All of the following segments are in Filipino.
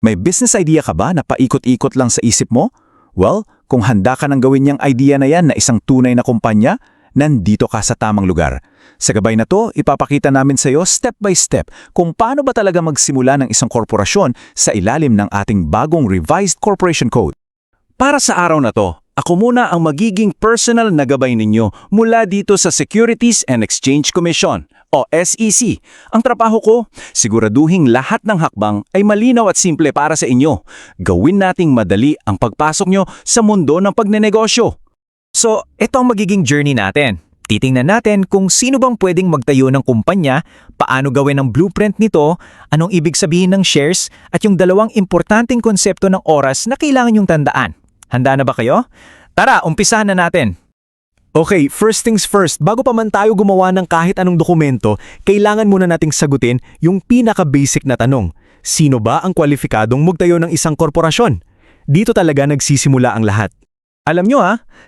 May business idea ka ba na paikot-ikot lang sa isip mo? Well, kung handa ka nang gawin niyang idea na yan na isang tunay na kumpanya, nandito ka sa tamang lugar. Sa gabay na to, ipapakita namin sa iyo step by step kung paano ba talaga magsimula ng isang korporasyon sa ilalim ng ating bagong revised corporation code. Para sa araw na to, ako muna ang magiging personal na gabay ninyo mula dito sa Securities and Exchange Commission o SEC. Ang trabaho ko, siguraduhing lahat ng hakbang ay malinaw at simple para sa inyo. Gawin nating madali ang pagpasok nyo sa mundo ng pagnenegosyo. So, ito ang magiging journey natin. Titingnan natin kung sino bang pwedeng magtayo ng kumpanya, paano gawin ang blueprint nito, anong ibig sabihin ng shares, at yung dalawang importanteng konsepto ng oras na kailangan yung tandaan. Handa na ba kayo? Tara, umpisahan na natin. Okay, first things first, bago pa man tayo gumawa ng kahit anong dokumento, kailangan muna nating sagutin yung pinaka-basic na tanong. Sino ba ang kwalipikadong magtayo ng isang korporasyon? Dito talaga nagsisimula ang lahat. Alam nyo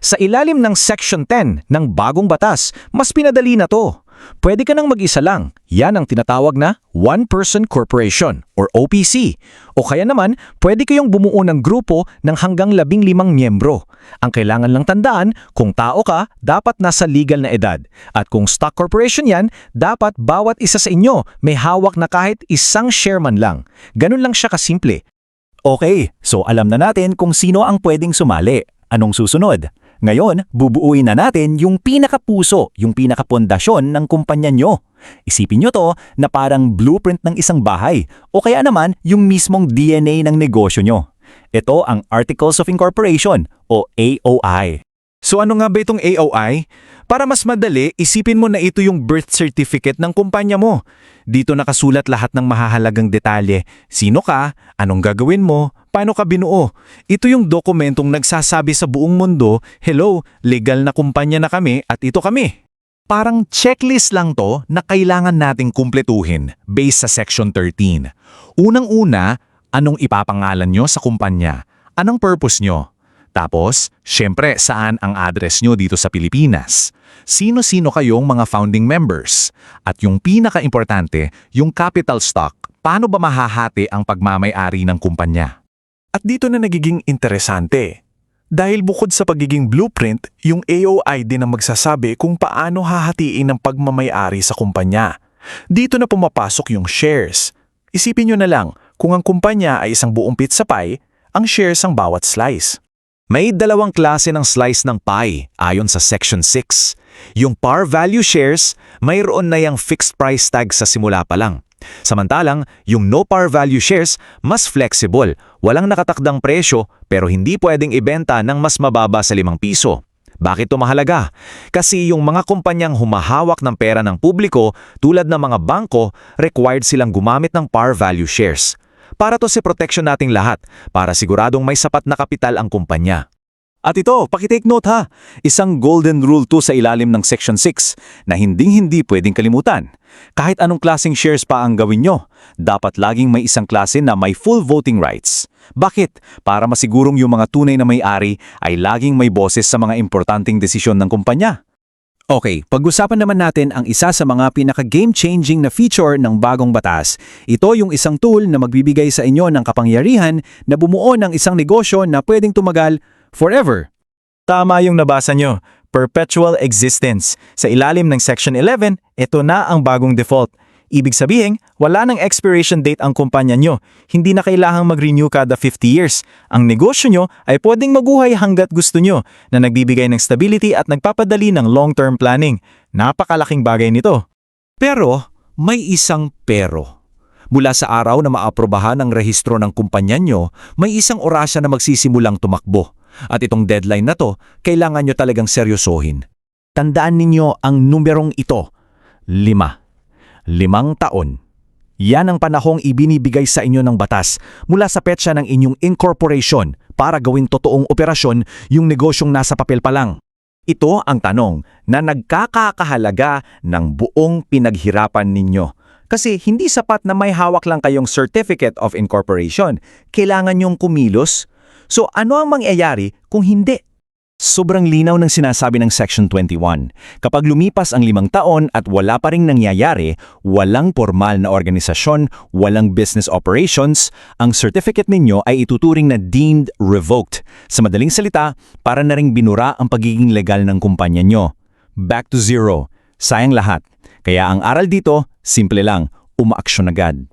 sa ilalim ng Section 10 ng bagong batas, mas pinadali na to. Pwede ka nang mag-isa lang. Yan ang tinatawag na One-Person Corporation or OPC. O kaya naman, pwede kayong bumuo ng grupo ng hanggang 15 miyembro. Ang kailangan lang tandaan, kung tao ka, dapat nasa legal na edad. At kung stock corporation yan, dapat bawat isa sa inyo may hawak na kahit isang share man lang. Ganun lang siya kasimple. Okay, so alam na natin kung sino ang pwedeng sumali. Anong susunod? Ngayon, bubuuin na natin yung pinakapuso, yung pinakapondasyon ng kumpanya nyo. Isipin nyo to na parang blueprint ng isang bahay o kaya naman yung mismong DNA ng negosyo nyo. Ito ang Articles of Incorporation o AOI. So ano nga ba itong AOI? Para mas madali, isipin mo na ito yung birth certificate ng kumpanya mo. Dito nakasulat lahat ng mahahalagang detalye. Sino ka? Anong gagawin mo? Paano ka binuo? Ito yung dokumentong nagsasabi sa buong mundo, hello, legal na kumpanya na kami at ito kami. Parang checklist lang to na kailangan nating kumpletuhin based sa Section 13. Unang-una, anong ipapangalan nyo sa kumpanya? Anong purpose nyo? Tapos, syempre, saan ang address nyo dito sa Pilipinas? Sino-sino kayong mga founding members? At yung pinaka-importante, yung capital stock, paano ba mahahati ang pagmamay-ari ng kumpanya? At dito na nagiging interesante. Dahil bukod sa pagiging blueprint, yung AOI din ang magsasabi kung paano hahatiin ang pagmamay-ari sa kumpanya. Dito na pumapasok yung shares. Isipin nyo na lang, kung ang kumpanya ay isang buong pizza pie, ang shares ang bawat slice. May dalawang klase ng slice ng pie ayon sa Section 6. Yung par value shares, mayroon na yung fixed price tag sa simula pa lang. Samantalang, yung no par value shares, mas flexible, walang nakatakdang presyo pero hindi pwedeng ibenta ng mas mababa sa 5 piso. Bakit ito mahalaga? Kasi yung mga kumpanyang humahawak ng pera ng publiko tulad ng mga bangko, required silang gumamit ng par value shares. Para to si protection nating lahat, para siguradong may sapat na kapital ang kumpanya. At ito, pakitake note ha, isang golden rule to sa ilalim ng Section 6 na hindi pwedeng kalimutan. Kahit anong klaseng shares pa ang gawin nyo, dapat laging may isang klase na may full voting rights. Bakit? Para masigurong yung mga tunay na may-ari ay laging may boses sa mga importanteng desisyon ng kumpanya. Okay, pag-usapan naman natin ang isa sa mga pinaka-game-changing na feature ng bagong batas. Ito yung isang tool na magbibigay sa inyo ng kapangyarihan na bumuo ng isang negosyo na pwedeng tumagal forever. Tama yung nabasa nyo, perpetual existence. Sa ilalim ng Section 11, ito na ang bagong default. Ibig sabihin, wala nang expiration date ang kumpanya nyo. Hindi na kailangang mag-renew kada 50 years. Ang negosyo nyo ay pwedeng maguhay hanggat gusto nyo na nagbibigay ng stability at nagpapadali ng long-term planning. Napakalaking bagay nito. Pero, may isang pero. Mula sa araw na maaprobahan ang rehistro ng kumpanya nyo, may isang orasya na magsisimulang tumakbo. At itong deadline na to, kailangan nyo talagang seryosohin. Tandaan ninyo ang numerong ito, 5. 5 taon. Yan ang panahong ibinibigay sa inyo ng batas mula sa petsa ng inyong incorporation para gawin totoong operasyon yung negosyong nasa papel pa lang. Ito ang tanong na nagkakahalaga ng buong pinaghirapan ninyo. Kasi hindi sapat na may hawak lang kayong Certificate of Incorporation. Kailangan nyong kumilos. So ano ang mangyayari kung hindi? Sobrang linaw ng sinasabi ng Section 21. Kapag lumipas ang 5 taon at wala pa ring nangyayari, walang formal na organisasyon, walang business operations, ang certificate ninyo ay ituturing na deemed revoked. Sa madaling salita, para na ring binura ang pagiging legal ng kumpanya nyo. Back to zero. Sayang lahat. Kaya ang aral dito, simple lang, umaaksyon agad.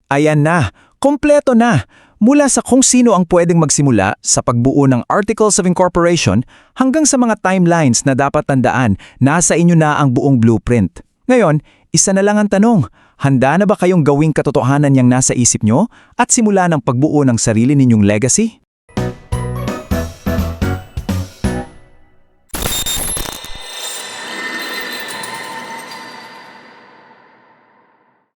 Ayan na, kompleto na. Mula sa kung sino ang pwedeng magsimula sa pagbuo ng Articles of Incorporation hanggang sa mga timelines na dapat tandaan, nasa inyo na ang buong blueprint. Ngayon, isa na lang ang tanong, handa na ba kayong gawing katotohanan yang nasa isip nyo at simula ng pagbuo ng sarili ninyong legacy?